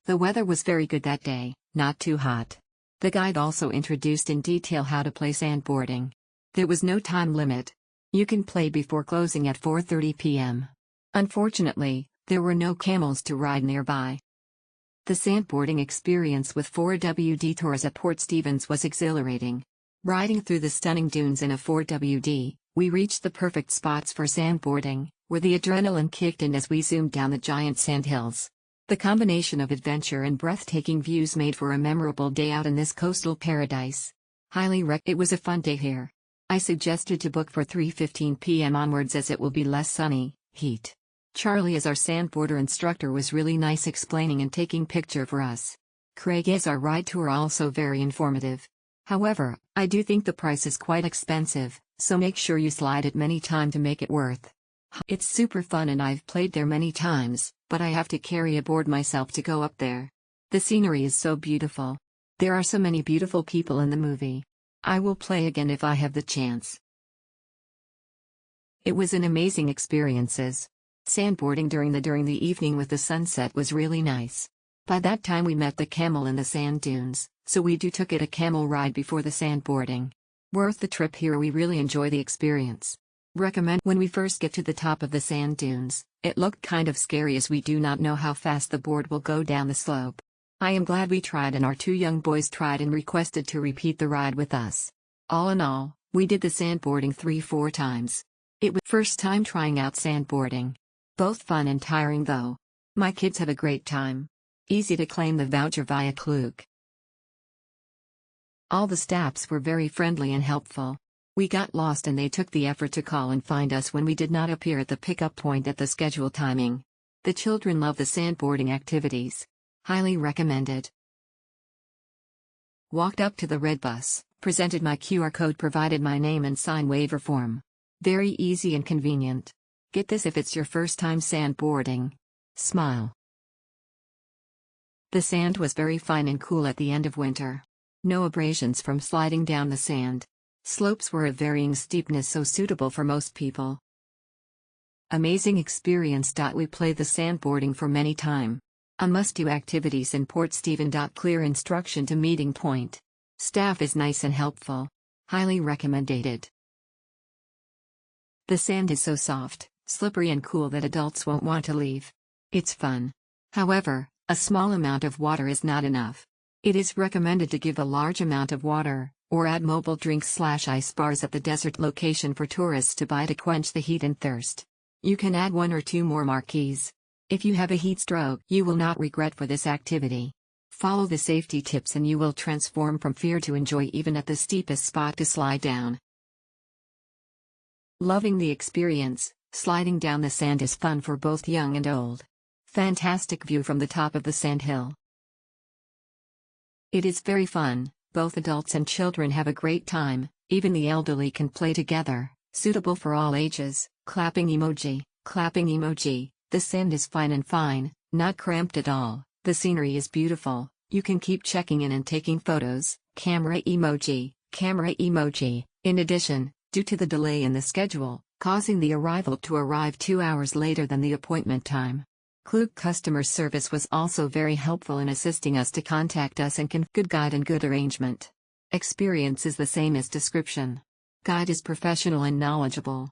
The weather was very good that day, not too hot. The guide also introduced in detail how to play sandboarding. There was no time limit. You can play before closing at 4:30 p.m. Unfortunately, there were no camels to ride nearby. The sandboarding experience with 4WD tours at Port Stephens was exhilarating. Riding through the stunning dunes in a 4WD, we reached the perfect spots for sandboarding, where the adrenaline kicked in as we zoomed down the giant sand hills. The combination of adventure and breathtaking views made for a memorable day out in this coastal paradise. It was a fun day here. I suggested to book for 3:15 p.m. onwards as it will be less sunny, heat. Charlie as our sandboarder instructor was really nice explaining and taking picture for us. Craig as our ride tour also very informative. However, I do think the price is quite expensive, so make sure you slide it many times to make it worth. It's super fun and I've played there many times, but I have to carry a board myself to go up there. The scenery is so beautiful. There are so many beautiful people in the movie. I will play again if I have the chance. It was an amazing experiences. Sandboarding during the evening with the sunset was really nice. By that time we met the camel in the sand dunes, so we took it a camel ride before the sandboarding. Worth the trip here, we really enjoy the experience. Recommend. When we first get to the top of the sand dunes, it looked kind of scary as we do not know how fast the board will go down the slope. I am glad we tried and our two young boys tried and requested to repeat the ride with us. All in all, we did the sandboarding 3-4 times. It was first time trying out sandboarding. Both fun and tiring though. My kids have a great time. Easy to claim the voucher via Klook. All the staffs were very friendly and helpful. We got lost and they took the effort to call and find us when we did not appear at the pickup point at the scheduled timing. The children love the sandboarding activities. Highly recommended. Walked up to the red bus, presented my QR code, provided my name and sign waiver form. Very easy and convenient. Get this if it's your first time sandboarding. Smile. The sand was very fine and cool at the end of winter. No abrasions from sliding down the sand. Slopes were of varying steepness, so suitable for most people. Amazing experience. We played the sandboarding for many time. A must-do activities in Port Stephens. Clear instruction to meeting point. Staff is nice and helpful. Highly recommended. The sand is so soft, slippery and cool that adults won't want to leave. It's fun. However, a small amount of water is not enough. It is recommended to give a large amount of water, or add mobile drinks/ice bars at the desert location for tourists to buy to quench the heat and thirst. You can add 1 or 2 more marquees. If you have a heat stroke, you will not regret for this activity. Follow the safety tips and you will transform from fear to enjoy even at the steepest spot to slide down. Loving the experience. Sliding down the sand is fun for both young and old. Fantastic view from the top of the sand hill. It is very fun, both adults and children have a great time, even the elderly can play together, suitable for all ages. Clapping emoji, clapping emoji. The sand is fine and fine, not cramped at all, the scenery is beautiful, you can keep checking in and taking photos. Camera emoji, camera emoji. In addition, due to the delay in the schedule, causing the arrival to arrive 2 hours later than the appointment time. Klook customer service was also very helpful in assisting us to contact us and good guide and good arrangement. Experience is the same as description. Guide is professional and knowledgeable.